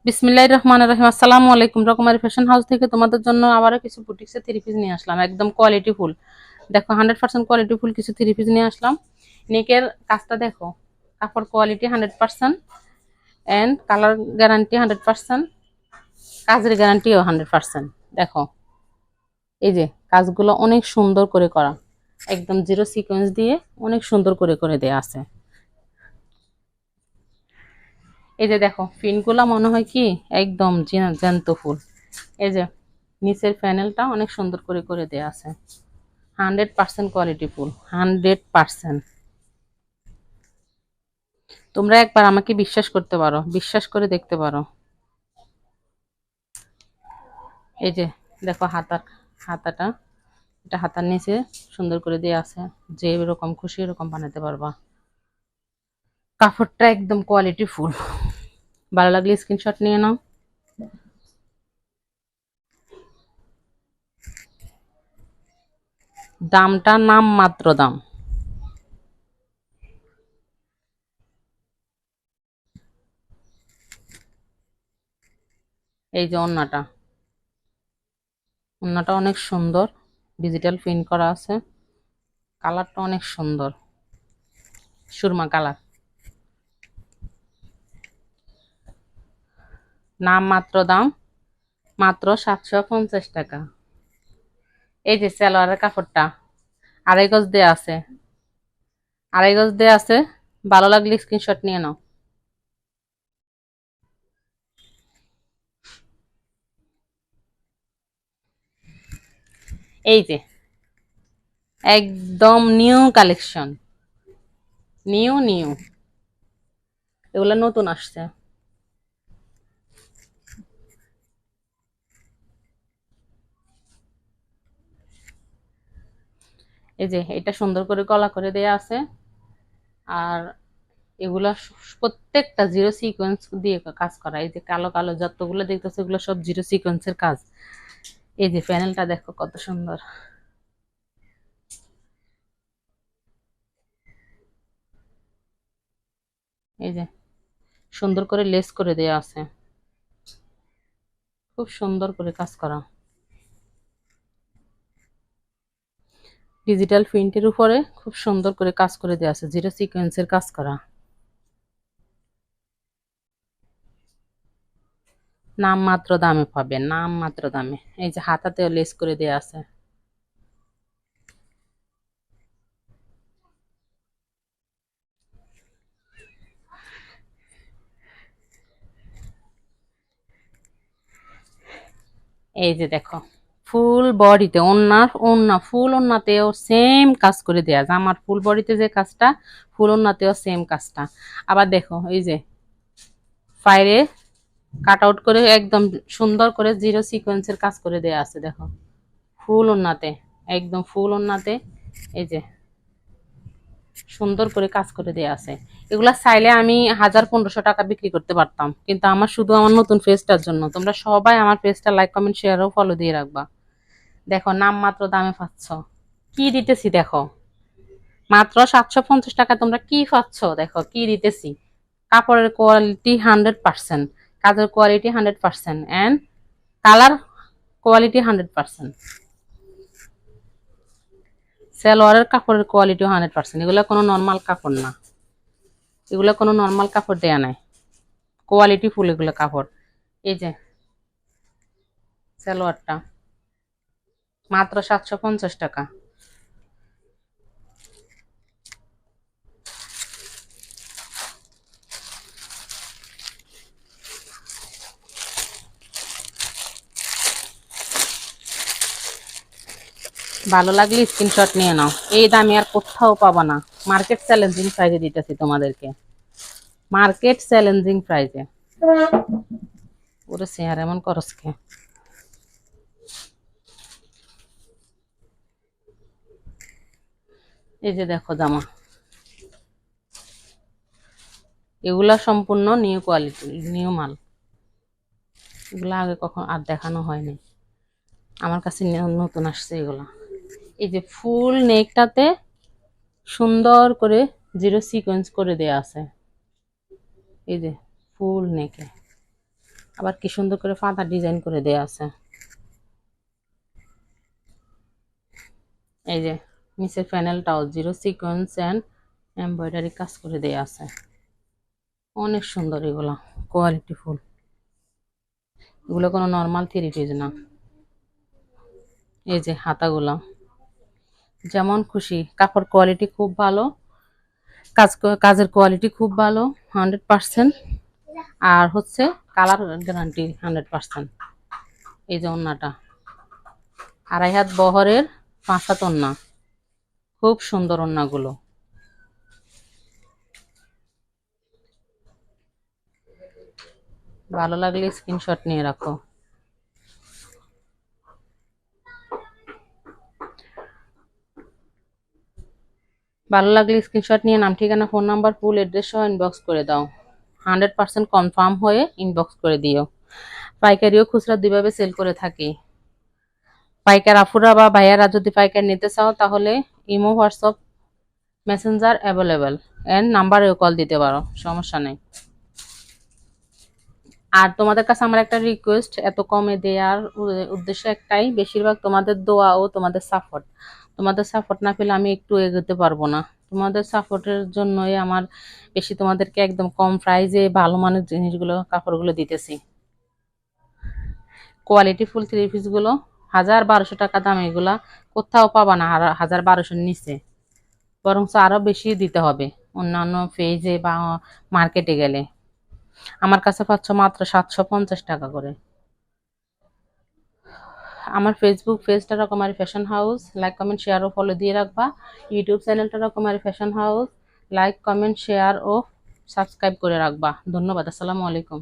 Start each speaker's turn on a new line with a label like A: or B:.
A: বিসমিল্লাহির রহমানির রহিম। আসসালামু আলাইকুম। রকমারি ফ্যাশন হাউস থেকে তোমাদের জন্য আবারও কিছু বুটিক্সের থ্রি পিস নিয়ে আসলাম, একদম কোয়ালিটি ফুল। দেখো 100% কোয়ালিটি ফুল কিছু থ্রি পিস নিয়ে আসলাম। নেকের কাজটা দেখো, কাপড় কোয়ালিটি 100% এন্ড কালার গ্যারান্টি 100%, কাজের গ্যারান্টিও 100%। দেখো এই যে কাজগুলো অনেক সুন্দর করে করা, একদম জিরো সিকোয়েন্স দিয়ে অনেক সুন্দর করে করে দেয়া আছে। এই যে দেখো পিনগুলা মনে হয় কি একদম জ্যান্ত ফুল। এই যে নিচের প্যানেলটা অনেক সুন্দর করে করে দেয়া আছে। 100% কোয়ালিটি ফুল, 100%। তোমরা একবার আমাকে বিশ্বাস করতে পারো, বিশ্বাস করে দেখতে পারো। এই যে দেখো হাতাটা, এটা হাতার নিচে সুন্দর করে দেয়া আছে, যে এরকম খুশি এরকম বানাতে পারবা। কাপড়টা একদম কোয়ালিটি ফুল। ভালো লাগলে স্ক্রিনশট নিয়ে নাও। দামটা নাম মাত্র দাম। এই যে ওন্নাটা অনেক সুন্দর, ডিজিটাল প্রিন্ট করা আছে। কালারটা অনেক সুন্দর, সুরমা কালার। নাম মাত্র দাম, মাত্র 750 টাকা। এই যে সালোয়ারের কাপড়টা আড়াই গজ দেয়া আছে, আড়াই গজ দেয়া আছে। ভালো লাগলে স্ক্রিনশট নিয়ে নাও। এই যে একদম নিউ কালেকশন, নিউ নিউ, এগুলো নতুন আসছে। এই যে এটা সুন্দর করে গলা করে দেয়া আছে। আর এগুলা প্রত্যেকটা জিরো সিকোয়েন্স দিয়ে কাজ করা। এই যে কালো কালো যতগুলো দেখতেছে এগুলো সব জিরো সিকোয়েন্সের কাজ। এই যে প্যানেলটা দেখো কত সুন্দর। এই যে সুন্দর করে লেস করে দেয়া আছে, খুব সুন্দর করে কাজ করা। ডিজিটাল প্রিন্টের উপরে খুব সুন্দর করে কাজ করে দেওয়া আছে, জিরো সিকোয়েন্সের কাজ করা। নাম মাত্র দামে পাবে, নাম মাত্র দামে। এই যে হাতাতেও লেস করে দেওয়া আছে। এই যে দেখো ফুল বডিতে ওন্না ফুল ওন্নাতেও সেম কাজ করে দেয়া, জামার ফুল বডিতে যে কাজটা ফুল ওন্নাতেও সেম কাজটা। আবার দেখো এই যে ফাইরে কাট আউট করে একদম সুন্দর করে জিরো সিকোয়েন্সের কাজ করে দেয়া আছে। দেখো ফুল ওন্নাতে, একদম ফুল ওন্নাতে এই যে সুন্দর করে কাজ করে দেয়া আছে। এগুলা চাইলে আমি 1000-1500 টাকা বিক্রি করতে পারতাম, কিন্তু আমার শুধু আমার নতুন পেজটার জন্য তোমরা সবাই আমার পেজটা লাইক কমেন্ট শেয়ার ও ফলো দিয়ে রাখবা। দেখো নাম মাত্র দামে পাচ্ছ, কি দিতেছি দেখো, মাত্র 750 টাকা তোমরা কি পাচ্ছ। দেখো কি দিতেছি, কাপড়ের কোয়ালিটি 100%, কাজের কোয়ালিটি 100%, এন্ড কালার কোয়ালিটি 100%। সালোয়ারের কাপড়ের কোয়ালিটি 100%। এগুলো কোনো নর্মাল কাপড় না, এগুলো কোনো নর্মাল কাপড় দেয়া নাই, কোয়ালিটি ফুল এগুলো কাপড়। এই যে সালোয়ারটা মাত্র 750 টাকা। ভালো লাগলে স্ক্রিনশট নিয়ে নাও। এই দামে আর কোথাও পাবা না, মার্কেট চ্যালেঞ্জিং প্রাইজে দিতেছি তোমাদেরকে, মার্কেট চ্যালেঞ্জিং প্রাইজে। ওরে চেয়ার এমন করস কে। এই যে দেখো জামা, এগুলা সম্পূর্ণ নিউ কোয়ালিটি, নিউ মাল। এগুলা আগে কখন আর দেখানো হয়নি, আমার কাছে নতুন আসছে এগুলা। এই যে ফুল নেকটাতে সুন্দর করে জিরো সিকোয়েন্স করে দেয়া আছে। এই যে ফুল নেকে আবার কি সুন্দর করে পাতা ডিজাইন করে দেয়া আছে। এই যে নিচের প্যানেলটাও জিরো সিকোয়েন্স অ্যান্ড এমব্রয়ডারি কাজ করে দেয়া আছে। অনেক সুন্দর এগুলা, কোয়ালিটি ফুল। এগুলো কোনো নর্মাল থ্রি পিস না। এই যে হাতাগুলা যেমন খুশি, কাপড় কোয়ালিটি খুব ভালো, কাজের কোয়ালিটি খুব ভালো 100%। আর হচ্ছে কালার গ্যারান্টি 100%। এই যে ওন্নাটা 2.5 হাত বহরের 5 হাত ওন্না, খুব সুন্দর ওন্নাগুলো। ভালো লাগলে স্ক্রিনশট নিয়ে রাখো। ভালো লাগলে স্ক্রিনশট নিয়ে নাম, ঠিকানা, ফোন নাম্বার, ফুল অ্যাড্রেস সহ ইনবক্স করে দাও। 100% কনফার্ম হয়ে ইনবক্স করে দিও। পাইকারিও খুচরা দুইভাবে সেল করে থাকি। পাইকার আফুরা বা ভাইয়ারা যদি পাইকার নিতে চাও তাহলে imo, WhatsApp, messenger available, and নাম্বারেও কল দিতে পারো, সমস্যা নেই। আর তোমাদের কাছে আমার একটা রিকোয়েস্ট, এত কমে দেওয়ার উদ্দেশ্য একটাই, বেশিরভাগ তোমাদের দোয়া ও তোমাদের সাপোর্ট। তোমাদের সাপোর্ট না পেলে আমি একটু এগোতে পারবো না। তোমাদের সাপোর্টের জন্যই আমার বেশি তোমাদেরকে একদম কম প্রাইসে ভালো মানের জিনিসগুলো, কাপড়গুলো দিতেছি। কোয়ালিটি ফুল থ্রি পিসগুলো 1000-1200 টাকা দাম, এগুলা কোথাও পাবা না 1000-1200 নিচে, বরং আরো বেশি দিতে হবে অন্যান্য পেজে বা মার্কেটে গেলে। আমার কাছে পাচ্ছ মাত্র 750 টাকা করে। আমার ফেসবুক পেজটা Rokomari fashion house, like comment share ও ফলো দিয়ে রাখবা। ইউটিউব চ্যানেলটা Rokomari fashion house, like comment share ও সাবস্ক্রাইব করে রাখবা। ধন্যবাদ। আসসালামু আলাইকুম।